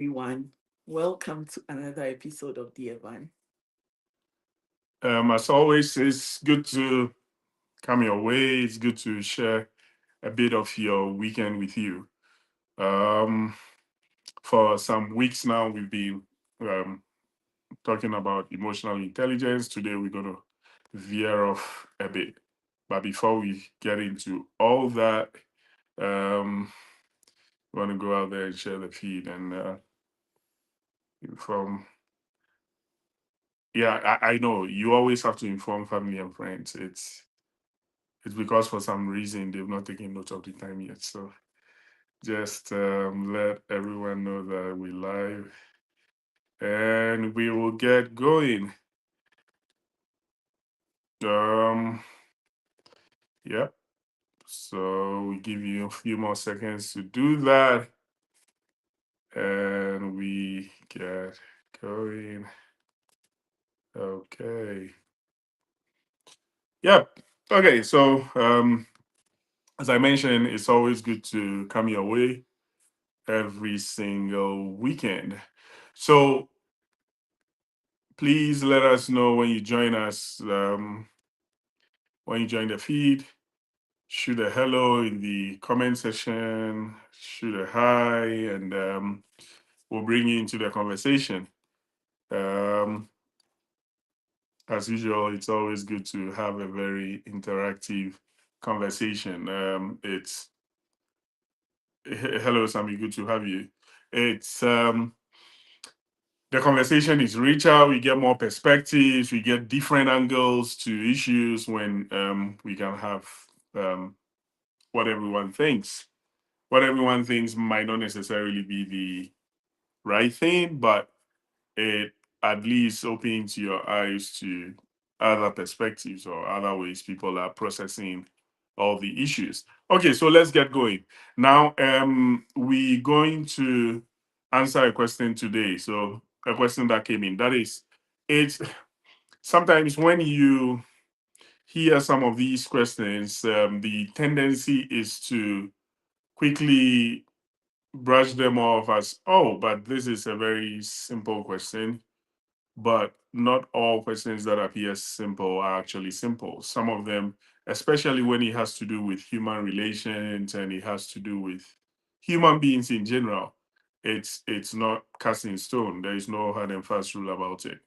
everyone. Welcome to another episode of The Evan. As always, it's good to come your way. It's good to share a bit of your weekend with you. Um, for some weeks now, we've been um, talking about emotional intelligence. Today, we're going to veer off a bit. But before we get into all that, we want to go out there and share the feed. And from yeah, I know you always have to inform family and friends. It's because for some reason they've not taken note of the time yet. So just let everyone know that we live and we will get going. Um, yeah. So we give you a few more seconds to do that, and we get going. Okay. Yep. Okay. So as I mentioned, it's always good to come your way every single weekend. So please let us know when you join us. When you join the feed, shoot a hello in the comment section, shoot a hi, and we'll bring you into the conversation. Um, as usual, it's always good to have a very interactive conversation. Hello, Sammy, good to have you. It's The conversation is richer. We get more perspectives. We get different angles to issues when we can have um, what everyone thinks. What everyone thinks might not necessarily be the right thing, but it at least opens your eyes to other perspectives or other ways people are processing all the issues. Okay, so let's get going. Now, we're going to answer a question today. So, a question that came in that is, it's sometimes when you hear some of these questions, the tendency is to quickly brush them off as, oh, but this is a very simple question. But not all questions that appear simple are actually simple. Some of them, especially when it has to do with human relations and it has to do with human beings in general, it's not cast in stone. There is no hard and fast rule about it.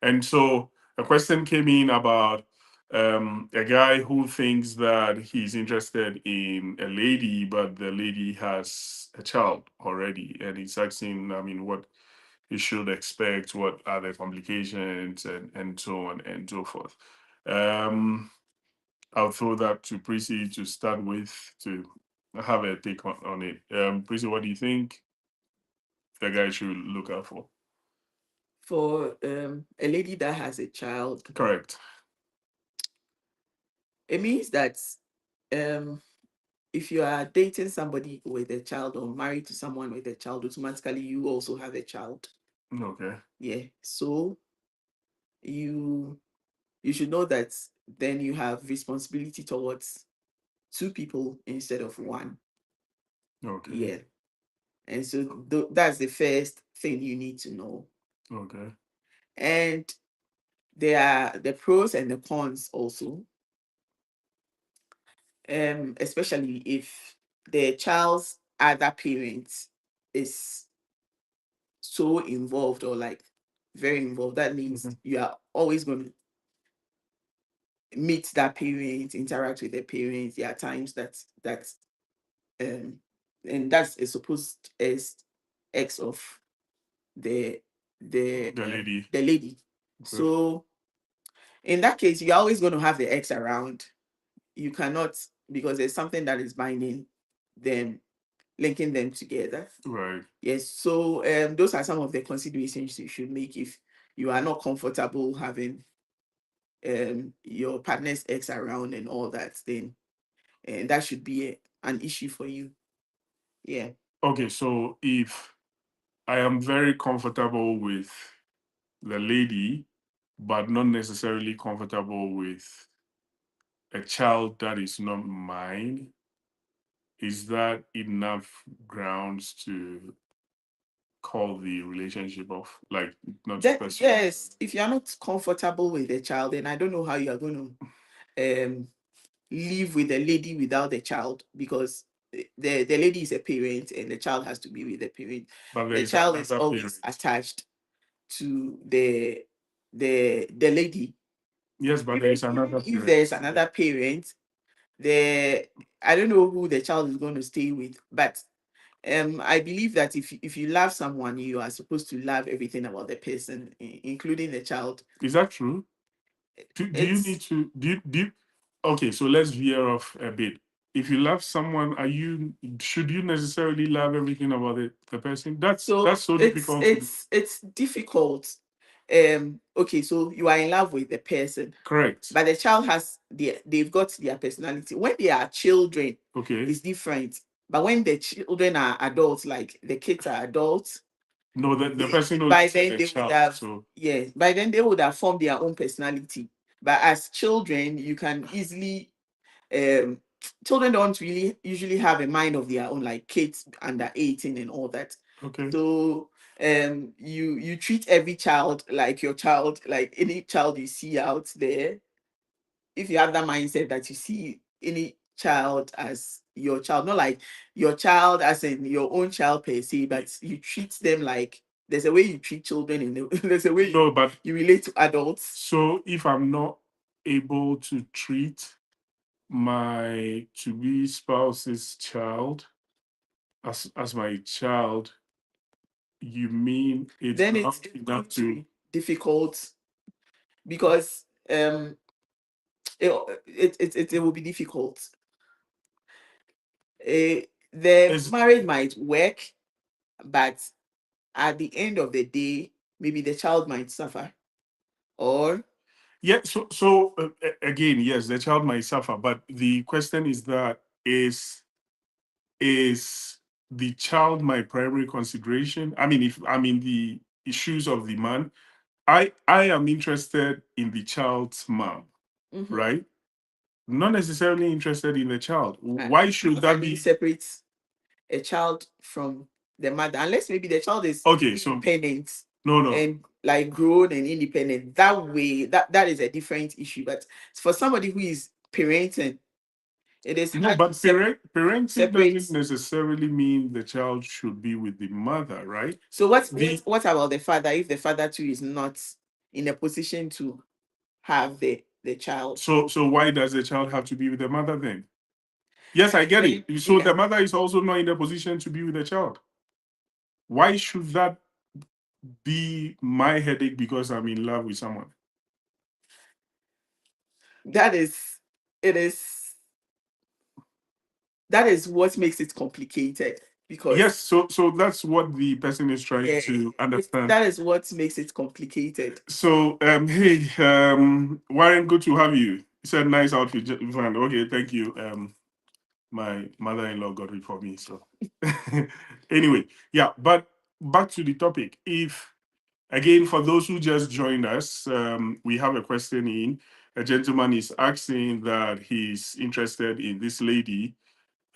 And so a question came in about a guy who thinks that he's interested in a lady, but the lady has a child already, and he's asking, I mean, what he should expect, what are the complications, and so on and so forth. Um, I'll throw that to Prissy to start with to have a take on it. Prissy, what do you think the guy should look out for? For a lady that has a child, Correct. it means that um, if you are dating somebody with a child or married to someone with a child, automatically you also have a child. Okay. Yeah. So you you should know that then you have responsibility towards two people instead of one. Okay. Yeah. And so that's the first thing you need to know. Okay. And there are the pros and the cons also, especially if the child's other parent is so involved or like very involved. That means Mhm. you are always going to meet that parent, interact with the parents. There are times that um and that's a supposed as ex of the The lady. the lady. Okay. So in that case, you're always going to have the ex around. You cannot, because there's something that is binding them, linking them together. Right. Yes. So those are some of the considerations you should make if you are not comfortable having your partner's ex around and all that. Then and that should be an issue for you. Yeah. Okay. So if I am very comfortable with the lady, but not necessarily comfortable with a child that is not mine, is that enough grounds to call the relationship off, like not to That, pursue. yes, if you're not comfortable with the child, then I don't know how you are going to live with a lady without the child, because the lady is a parent and the child has to be with the parent. But there The is child is another always parent. attached to the lady. Yes, but there is another If parent. there's another parent, I don't know who the child is going to stay with, but I believe that if you love someone, you are supposed to love everything about the person, including the child. Is that true? Do you It's need to do you, okay, so let's veer off a bit. If you love someone, should you necessarily love everything about the person? That's so so difficult to do. it's difficult. Okay, so you are in love with the person, Correct. but the child they've got their personality. When they are children, Okay. it's different. But when the children are adults, like the kids are adults, No, the person by knows then the they would child. have, So yeah, by then they would have formed their own personality. But as children, you can easily children don't really usually have a mind of their own, like kids under 18 and all that. okay. So you treat every child like your child, like any child you see out there. If you have that mindset that you see any child as your child, not like your child as in your own child per se, but you treat them like, there's a way you treat children and there's a way No, but you relate to adults. so if I'm not able to treat my to-be spouse's child as my child, you mean it's Then not it's going enough to to be difficult, because it will be difficult. The is marriage might work, but at the end of the day, maybe the child might suffer. Or yeah, so again, yes, the child might suffer, but the question is that is the child my primary consideration? I mean, if I'm in the shoes of the man, I am interested in the child's mom, right? Not necessarily interested in the child. Why should that be? Separate a child from the mother, unless maybe the child is Okay, so independent no, and like grown and independent. That way, that is a different issue. But for somebody who is parenting, it is no, hard but to parenting separate. doesn't necessarily mean the child should be with the mother, right? So what about the father, if the father too is not in a position to have the child? So why does the child have to be with the mother then? Yes, I get it. So Yeah. the mother is also not in a position to be with the child. Why should that be my headache because I'm in love with someone? That is what makes it complicated, because Yes, so that's what the person is trying to understand. that is what makes it complicated. So hey, Warren, good to have you. You said nice outfit, Van. Okay, thank you. My mother-in-law got it for me. So anyway, yeah, but back to the topic. If again, for those who just joined us, we have a question in. A gentleman is asking that he's interested in this lady,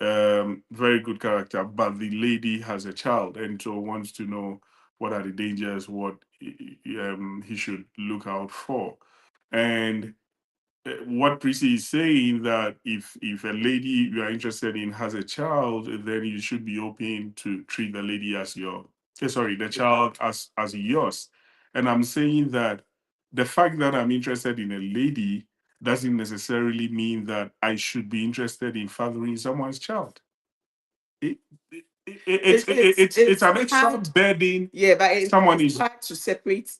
very good character, but the lady has a child and so wants to know what are the dangers, what he should look out for. And what Prissy is saying, that if a lady you are interested in has a child, then you should be open to treat the lady as your the child as yours. And I'm saying that the fact that I'm interested in a lady doesn't necessarily mean that I should be interested in fathering someone's child. It, it's an extra hard. burden. Yeah, but it's Someone is hard to separate.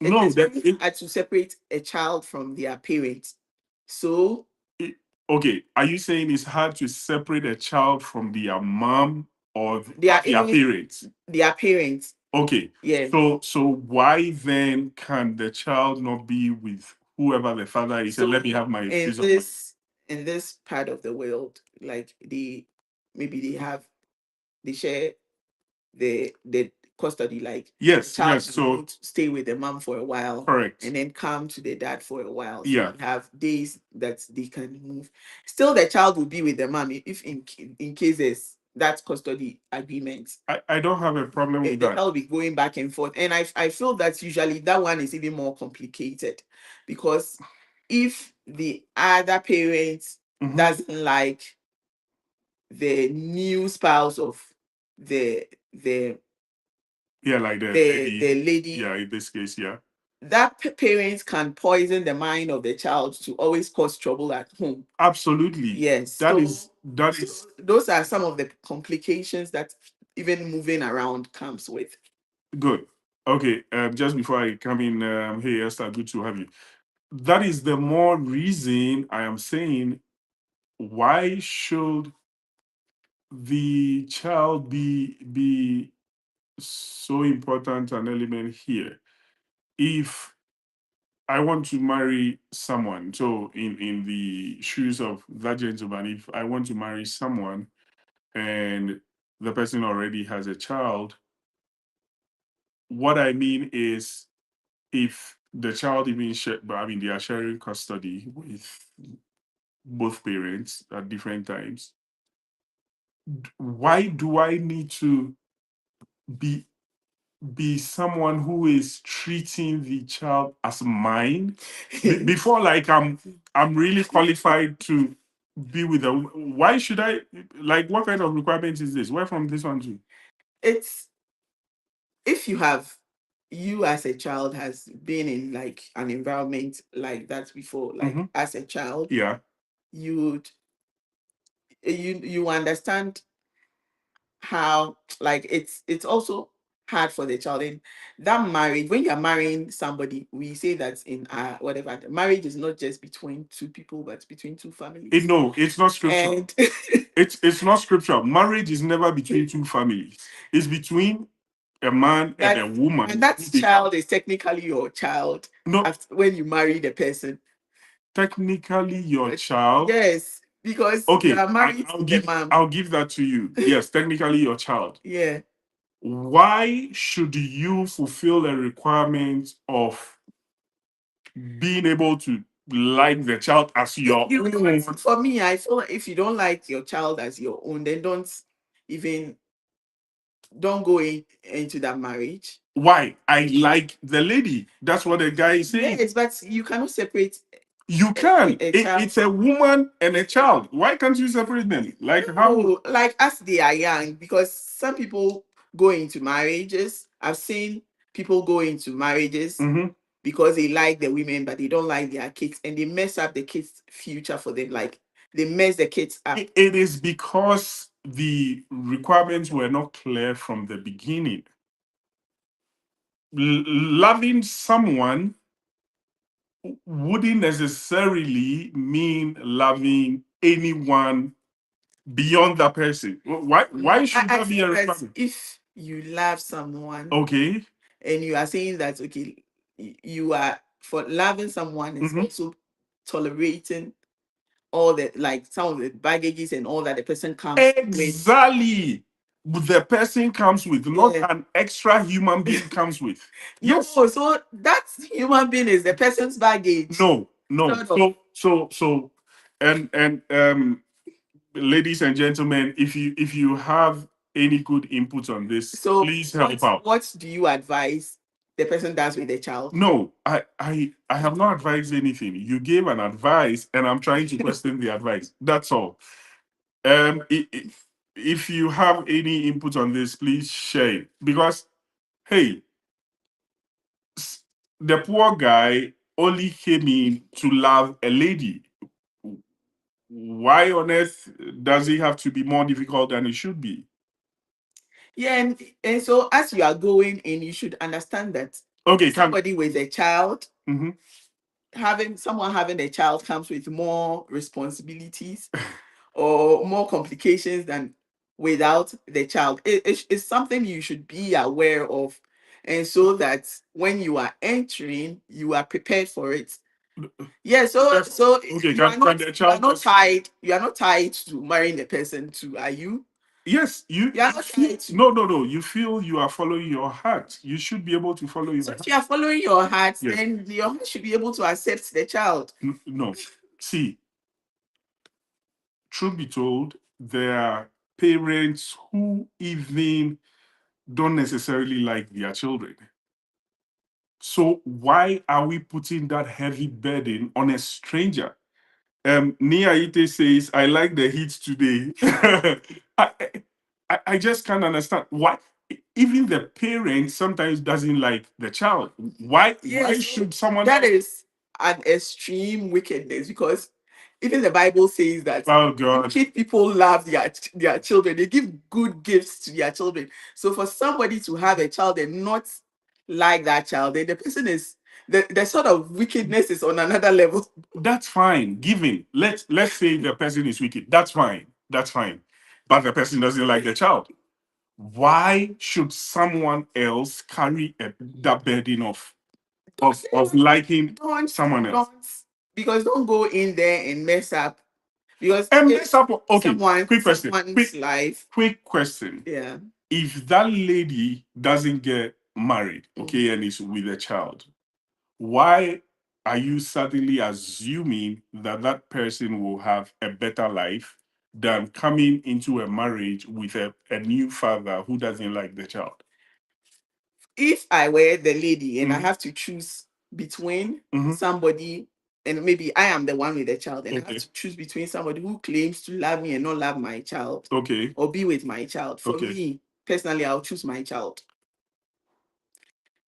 no It's that very hard to separate a child from their parents. So okay, are you saying it's hard to separate a child from their mom or their their parents? their parents. Okay. Yeah. So why then can the child not be with whoever the father is and let me have my in piece of mind? in this part of the world, like maybe they share the custody, like Yes, child yes. can So go to stay with the mom for a while correct. and then come to the dad for a while. So Yeah. they have days that they can move. Still, the child will be with the mom if in case that custody agreement. I don't have a problem with that. That will be going back and forth. And I feel that usually that one is even more complicated, because if the other parent doesn't like the new spouse of the like the lady, yeah, in this case, yeah, that parent can poison the mind of the child to always cause trouble at home. Absolutely. Yes. That so, is those are some of the complications that even moving around comes with. Good. Okay. Just before I come in, hey Esther, good to have you. That is the more reason I am saying, why should the child be so important an element here? If I want to marry someone, so in the shoes of that gentleman, if I want to marry someone and the person already has a child, what I mean is, if the child even they are sharing custody with both parents at different times, why do I need to be someone who is treating the child as mine before, like, I'm really qualified to be with them? Why should I, like, what kind of requirements is this? Where from this one to? It's, if you as a child has been in like an environment like that before, like as a child, Yeah, you understand how, like, it's also hard for the child. And that marriage, when you're marrying somebody, we say that in whatever, marriage is not just between two people, but between two families. no, it's not scriptural. And it's not scriptural. Marriage is never between two families. It's between a man and a woman. And that child is technically your child. No, when you marry the person. Technically your child. Yes, because okay, you are married to the mom. I'll give that to you. Yes, technically your child. Yeah. Why should you fulfill a requirement of being able to like the child as your own? For me, I feel like if you don't like your child as your own, then don't go into that marriage. Why? I like the lady. That's what the guy is saying. Yes, but you cannot separate. You can. It's a woman and a child. Why can't you separate them? Like how? Like as they are young, because some people go into marriages. I've seen people go into marriages because they like the women, but they don't like their kids, and they mess up the kids' future for them. Like they mess the kids up. It is because the requirements were not clear from the beginning. Loving someone wouldn't necessarily mean loving anyone beyond that person. Why should that be a requirement? If you love someone, okay, and you are saying that, okay, you are, for loving someone is also tolerating all the, like, some of the baggages and all that the person comes exactly with. The person comes with, not an extra human being comes with. Yes. So that human being is the person's baggage. No. So and ladies and gentlemen, if you have any good input on this, please help out. What do you advise the person does with the child? No, I have not advised anything. You gave an advice, and I'm trying to question the advice. That's all. If you have any input on this, please share it. Because, hey, the poor guy only came in to love a lady. Why on earth does it have to be more difficult than it should be? Yeah, and so as you are going in, you should understand that somebody with a child, someone having a child comes with more responsibilities or more complications than without the child. It's something you should be aware of, and so that when you are entering, you are prepared for it. Yeah, so you are not tied. You are not tied to marrying the person too, are you? Yes, you are not tied to. No. You feel you are following your heart. You should be able to follow your heart. If you are following your heart, then your heart should be able to accept the child. No. See, truth be told, there are parents who even don't necessarily like their children. So why are we putting that heavy burden on a stranger? Nia Ite says, I like the heat today. I, I just can't understand why even the parent sometimes doesn't like the child. Why Yes, should someone that is an extreme wickedness, because even the Bible says that oh god wicked people love their children. They give good gifts to their children. So for somebody to have a child and not like that child, then the person is the sort of wickedness is on another level. that's fine. Giving. Let's say the person is wicked. That's fine. That's fine. But the person doesn't like the child. Why should someone else carry that burden of liking Don't someone else? because don't go in there and mess up. Because And mess up. Okay. Quick question. Someone's life. Quick question. Yeah. If that lady doesn't get married, okay, and is with a child, why are you suddenly assuming that that person will have a better life than coming into a marriage with a new father who doesn't like the child? If I were the lady and I have to choose between somebody, and maybe I am the one with the child, and I have to choose between somebody who claims to love me and not love my child, or be with my child. For me personally, I'll choose my child.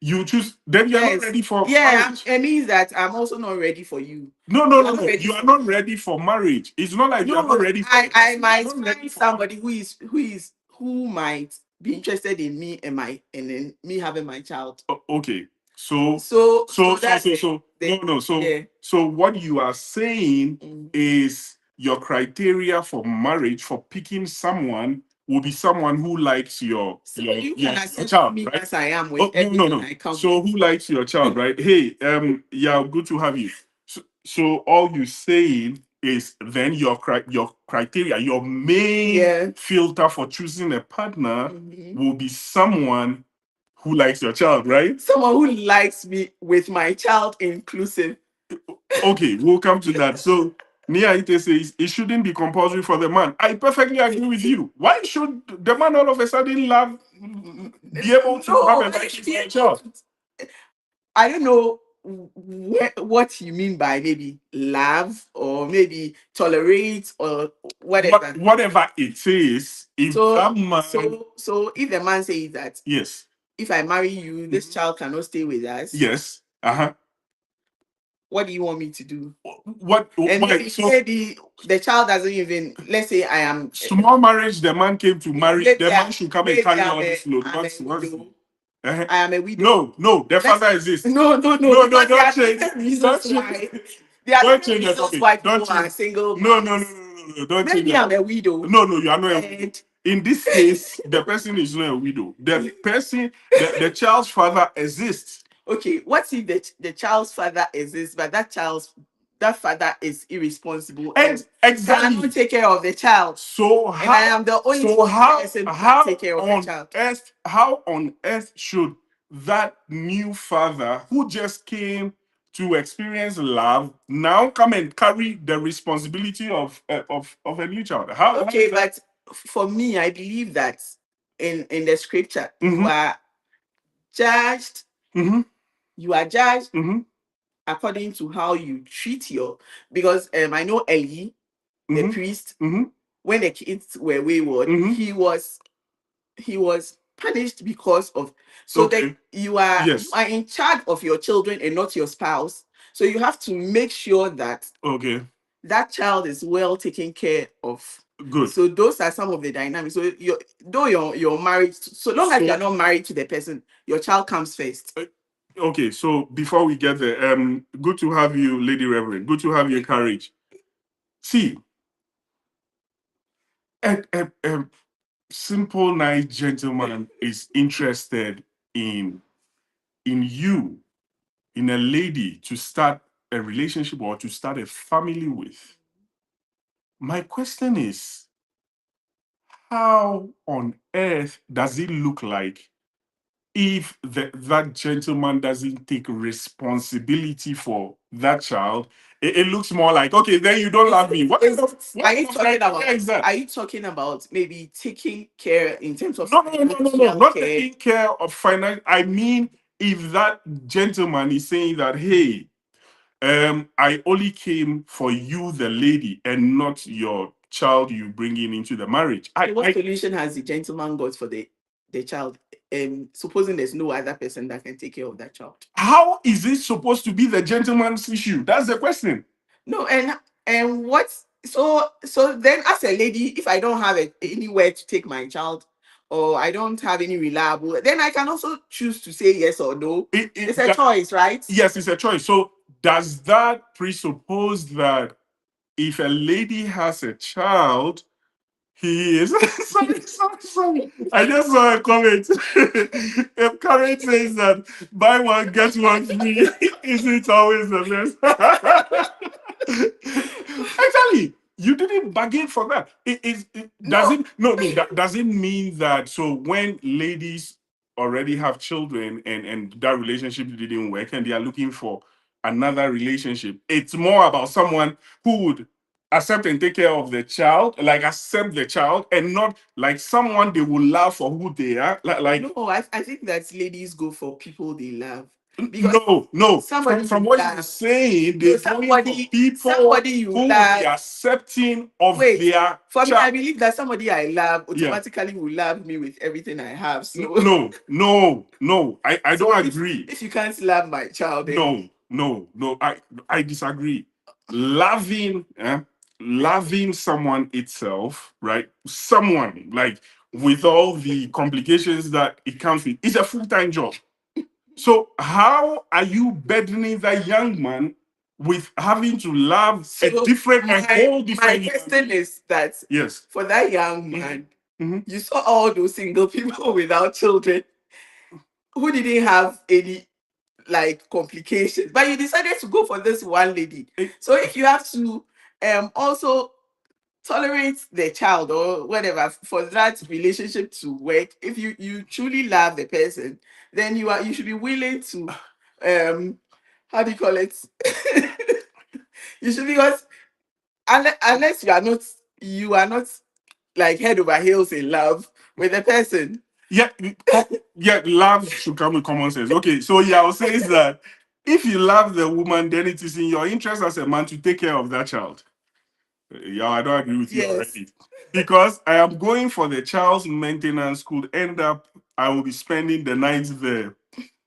You choose, then you're not ready for marriage. It means that I'm also not ready for you. No. You are not ready for marriage. It's not like you're not ready for I might find somebody who might be interested in me and then me having my child. Okay. So what you are saying is your criteria for marriage, for picking someone, will be someone who likes your child, me right? as I am with I come. So who likes your child, right? Hey, yeah, good to have you. So all you saying is then your criteria, your main filter for choosing a partner will be someone who likes your child, right? Someone who likes me with my child inclusive. Okay, we'll come to that. So Nia Ite says it shouldn't be compulsory for the man. I perfectly agree with you. Why should the man all of a sudden be able to have a life with a child? I don't know what you mean by maybe love or maybe tolerate or whatever. Whatever it is, if that man... so if the man says that, yes, if I marry you, this child cannot stay with us. Yes. What do you want me to do? And maybe the child doesn't even, let's say I am small marriage, the man came to marry, the man should come and carry all this load. I am a widow. No, the father exists. No, don't change. Don't change the topic. Don't change. Single. No, don't change. Maybe I'm a widow. No, you are not a widow. In this case, the person is not a widow. The person, the child's father exists. Okay, what if the child's father exists, but that father is irresponsible and cannot take care of the child? So how, and I am the only person who can take care of the child. How on earth should that new father who just came to experience love now come and carry the responsibility of a new child? Okay, but for me, I believe that in the scripture, you are judged. You are judged according to how you treat because I know Eli, the priest, when the kids were wayward, he was punished because of that you are in charge of your children and not your spouse. So you have to make sure that that child is well taken care of. Good. So those are some of the dynamics. So you're married, so long as you're not married to the person, your child comes first. Okay, so before we get there, good to have you, Lady Reverend. Good to have you, Courage. See, a simple, nice gentleman is interested in you, in a lady to start a relationship or to start a family with. My question is, how on earth does it look like if that gentleman doesn't take responsibility for that child it looks more like, okay, then you don't love me. What Is kind of it, are you what talking about? criteria is that? Are you talking about maybe taking care in terms of No, not care? taking care of finance. I mean, if that gentleman is saying that, hey, I only came for you, the lady, and not your child you bringing into the marriage. What solution has the gentleman got for the child? Supposing there's no other person that can take care of that child. How is it supposed to be the gentleman's issue? That's the question. No, and what? So then, as a lady, if I don't have anywhere to take my child, or I don't have any reliable, then I can also choose to say yes or no. It's a choice, right? Yes, it's a choice. So does that presuppose that if a lady has a child, he is sorry. I just saw a comment. A comment says that buy one, get one free. Isn't always the best. Actually, you didn't bargain for that. Does it mean that so when ladies already have children and that relationship didn't work and they are looking for another relationship, it's more about someone who would accept and take care of the child, like accept the child, and not like someone they will love for who they are. Like no, I think that ladies go for people they love. Because no. From what you're saying, they somebody you who love, will be accepting of their for me, I believe that somebody I love automatically will love me with everything I have. So no. I don't agree. If you can't love my child, then no. I disagree. Loving someone itself, right? Someone like with all the complications that it comes with, is a full-time job. So how are you burdening that young man with having to love a whole different? My question is that yes, for that young man, you saw all those single people without children who didn't have any like complications, but you decided to go for this one lady. So if you have to also tolerate the child or whatever for that relationship to work, if you truly love the person, then you should be willing to how do you call it? You should, because unless you are not like head over heels in love with the person. Yeah, love should come with common sense. Okay, so Yao says that if you love the woman, then it is in your interest as a man to take care of that child. Yeah, I don't agree with you already. Because I am going for the child's maintenance, could end up I will be spending the night there.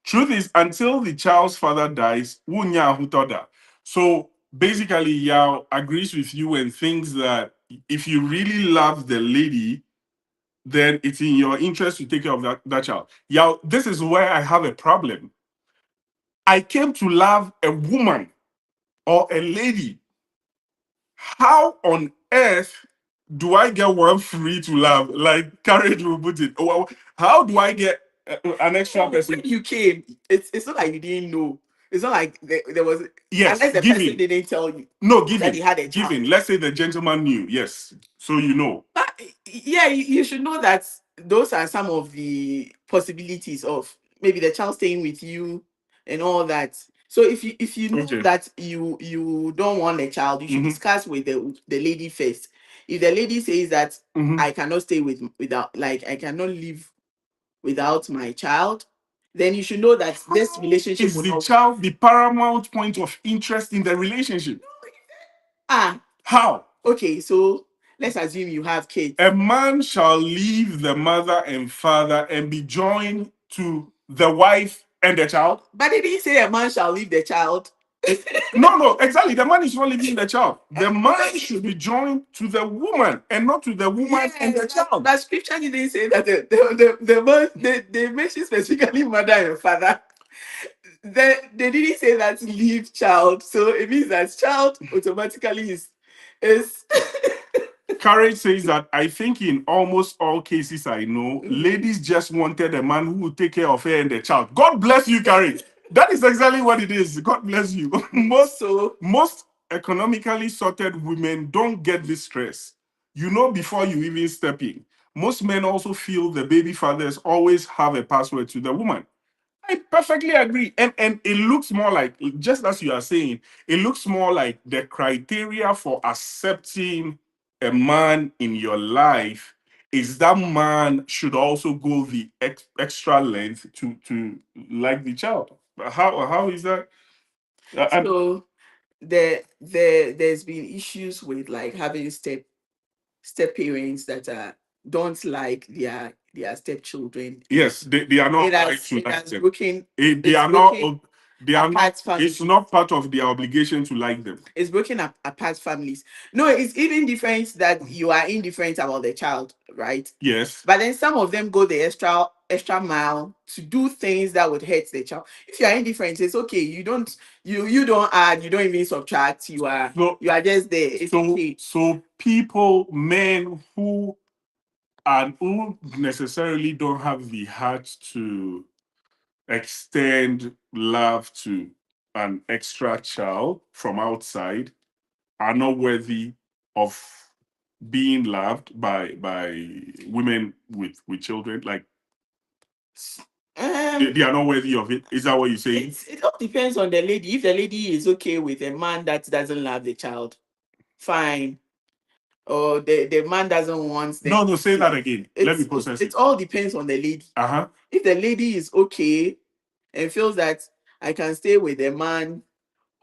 Truth is, until the child's father dies, wunya hutoda. So basically, Yao agrees with you and thinks that if you really love the lady, then it's in your interest to take care of that child. Yao, this is where I have a problem. I came to love a woman or a lady. How on earth do I get one free to love? Like Courage will put it. How do I get an extra person? When you came, it's not like you didn't know. It's not like there was, yes, unless the person didn't tell you. No, that he had a child. giving. Let's say the gentleman knew. Yes, so you know. But yeah, you should know that those are some of the possibilities of maybe the child staying with you and all that. So if you know that you don't want a child, you should discuss with the lady first. If the lady says that I cannot stay without, like, I cannot live without my child, then you should know that this relationship is the child the paramount point of interest in the relationship. How? Okay, so let's assume you have kids. A man shall leave the mother and father and be joined to the wife and the child. But it didn't say a man shall leave the child. No, exactly. The man is not leaving the child. The man should be joined to the woman and not to the woman and the child. But scripture didn't say that the man, they mentioned specifically mother and father. They didn't say that leave child. So it means that child automatically is Courage says that I think in almost all cases I know, ladies just wanted a man who would take care of her and the child. God bless you, Courage. That is exactly what it is. God bless you. Most economically sorted women don't get this stress. You know, before you even step in. Most men also feel the baby fathers always have a password to the woman. I perfectly agree. And it looks more like, just as you are saying, it looks more like the criteria for accepting a man in your life is that man should also go the extra length to like the child. How is that? And So there's been issues with like having step parents that don't like their stepchildren. yes, they are not It right has to it like has them. broken They it's are not. broken They are not. apart It's families. not part of their obligation to like them. It's broken up apart families. No, it's even different that you are indifferent about the child, right? Yes. But then some of them go the extra mile to do things that would hurt the child. If you are indifferent, it's okay. You don't add, you don't even subtract. So You are just there. It's okay. so people, men who necessarily don't have the heart to extend love to an extra child from outside are not worthy of being loved by women with children. Like they are not worthy of it. Is that what you're saying? It all depends on the lady. If the lady is okay with a man that doesn't love the child, fine. Or the man doesn't want them. No, say that again. Let me process it it. all depends on the lady. Uh-huh. If the lady is okay and feels that I can stay with a man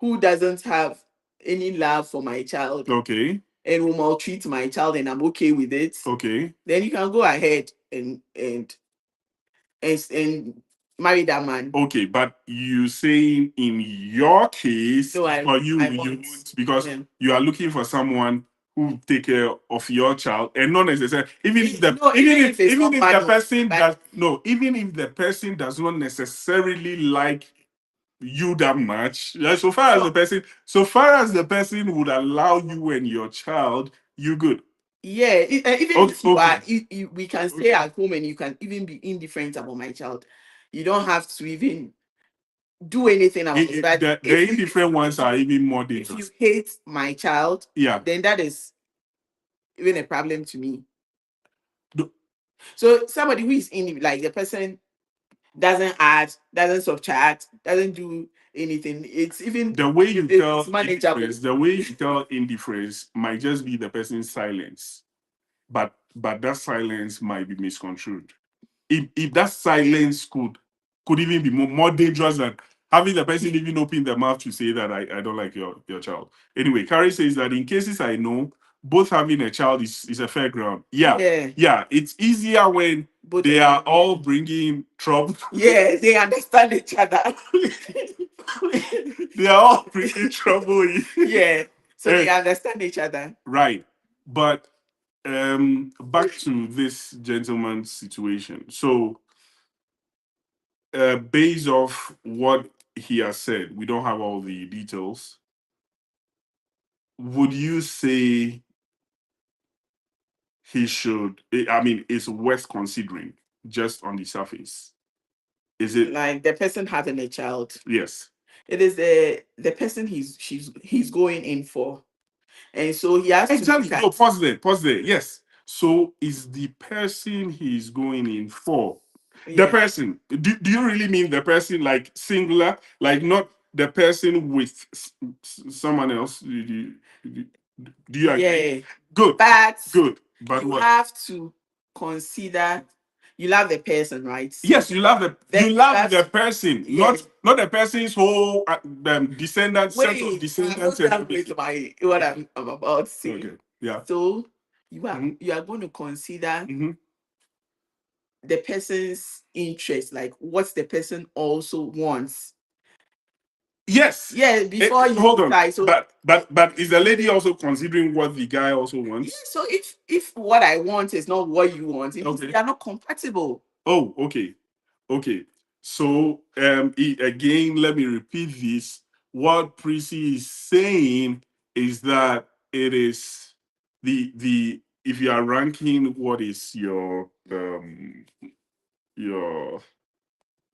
who doesn't have any love for my child Okay. and will maltreat my child and I'm okay with it, Okay. then you can go ahead and marry that man. Okay, but you saying in your case, No, for you, I you won't. won't, because Yeah. you are looking for someone who will take care of your child, and not necessarily even if Even if the it's person but does no, even if the person does not necessarily like you that much. Like, so far as the person would allow you and your child, you good. yeah, even Okay, if you are, okay. we can stay at home and you can even be indifferent about my child. You don't have to even do anything about it. But The indifferent ones are even more if you dangerous. hate my child, Yeah. then that is even a problem to me. Do- So somebody who is in like the person doesn't add, doesn't subtract, doesn't do anything. It's even the way you tell it's manageable. indifference might just be the person's silence, but that silence might be misconstrued. If that silence could even be more dangerous than having the person even open their mouth to say that I don't like your child. Anyway, Carrie says that in cases I know, both having a child is a fair ground. Yeah, it's easier when Both they are all bringing trouble. Yeah, they understand each other. They are all bringing trouble. Yeah, so they understand each other. Right. But back to this gentleman's situation. So based off what he has said, we don't have all the details. Would you say he should? I mean, it's worth considering just on the surface. Is it Like the person having a child? Yes. It is the person he's going in for, and so he has Exactly. to No, pause there. Pause there. Yes. So is the person he's going in for the person? Do you really mean the person like singular, like not the person with someone else? Do you agree? Yeah. Good. But Good. But you what? have to consider you love the person, right? Yes, you love the person, Yes. not the person's whole descendants, set of Wait, I'm descendants. not done with what I'm about to say. Okay. Yeah. So you are going to consider the person's interest, like what the person also wants. Yes. Yeah, before you hold on. try. So But is the lady also considering what the guy also wants? yeah, so if what I want is not what you want, if they are not compatible. Oh, okay. Okay. So again, let me repeat this. What Prissy is saying is that it is the if you are ranking what is your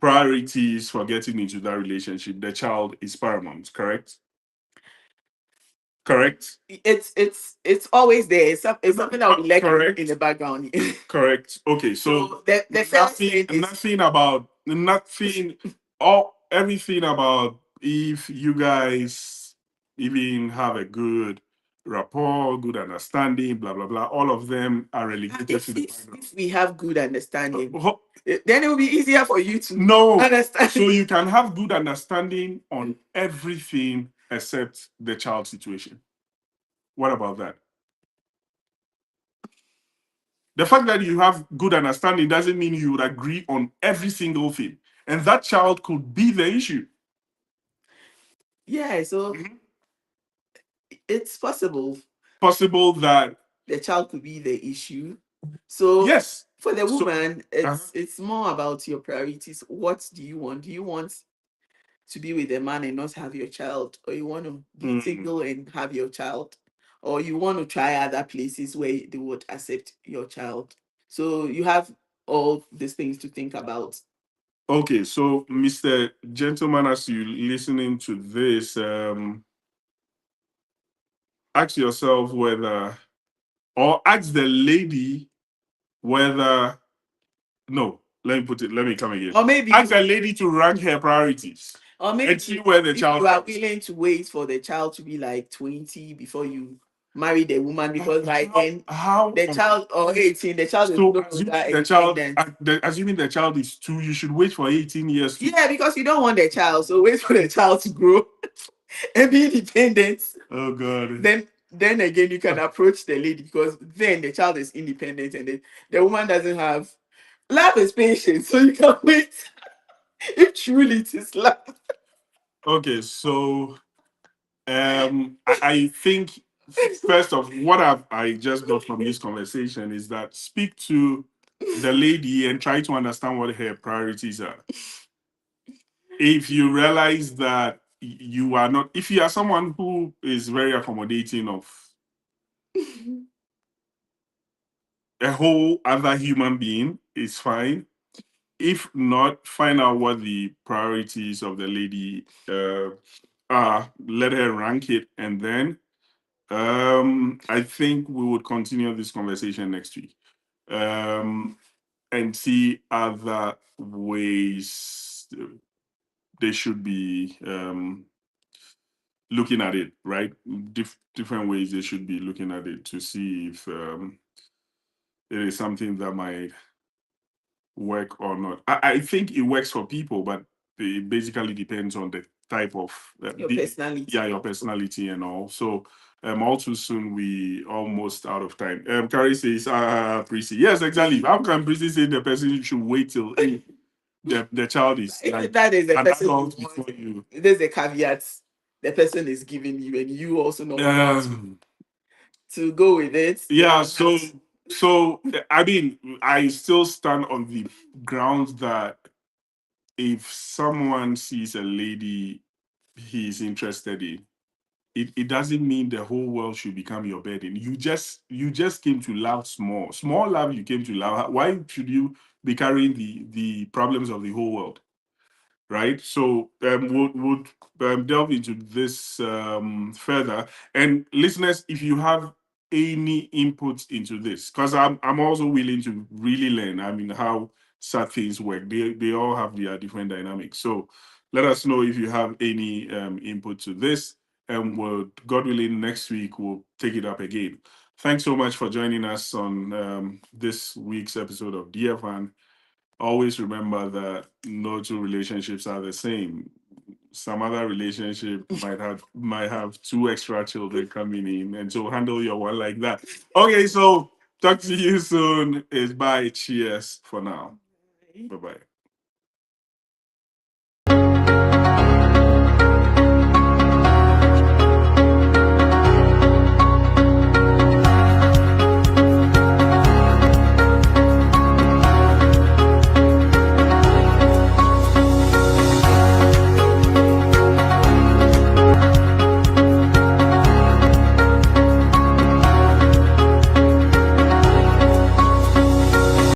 priorities for getting into that relationship, the child is paramount, correct? Correct. It's always there. It's something that will be like Correct. in the background. Correct. Okay, so So the first thing is nothing all everything about if you guys even have a good rapport, good understanding, blah blah blah. All of them are relegated to the background. if we have good understanding, Ho- then it will be easier for you to No, understand. so you can have good understanding on everything except the child situation. What about that? The fact that you have good understanding doesn't mean you would agree on every single thing. And that child could be the issue. Yeah, so it's possible Possible that the child could be the issue. So yes, for the So- woman, it's more about your priorities. What do you want? Do you want to be with a man and not have your child, or you want to be single and have your child, or you want to try other places where they would accept your child? So you have all these things to think about. Okay, so Mr. Gentleman, as you listening to this, ask yourself whether, or ask the lady whether. No, let me come again. Or maybe ask the lady to rank her priorities. Or maybe and see where the if child you are comes. willing to wait for the child to be like 20 before you marry the woman, because by then How the child, or 18, the child is so no assuming longer the child independent. assuming the child is 2, you should wait for 18 years to. Yeah, because you don't want the child, so wait for the child to grow and be independent. Oh god. Then again, you can approach the lady, because then the child is independent and the woman doesn't have love is patient, so you can wait if truly it is love. Okay, so I think first of what I just got from this conversation is that speak to the lady and try to understand what her priorities are. If you realize that you are not, if you are someone who is very accommodating of a whole other human being, is fine. If not, find out what the priorities of the lady are. Let her rank it, and then I think we would continue this conversation next week, and see other ways they should be looking at it. Right, different ways they should be looking at it to see if it is something that might work or not. I think it works for people, but it basically depends on the type of Your personality. Yeah, your personality and all. So all too soon we almost out of time. Carrie says, Prissy. Yes, exactly. How can Prissy say the person should wait till the child is like that is the an person adult before you? There's a caveat the person is giving you, and you also know how to go with it. Yeah, so I mean, I still stand on the grounds that if someone sees a lady he's interested in, it doesn't mean the whole world should become your burden. You just came to love small love. You came to love. Why should you be carrying the problems of the whole world? Right. So we'll delve into this further. And listeners, if you have any input into this, because I'm also willing to really learn. I mean, how sad things work. They all have their different dynamics. So let us know if you have any input to this, and God willing, next week we'll take it up again. Thanks so much for joining us on this week's episode of DFN. Always remember that no two relationships are the same. Some other relationship might have 2 extra children coming in, and so handle your one like that. Okay, so talk to you soon. It's bye. Cheers for now. Bye bye.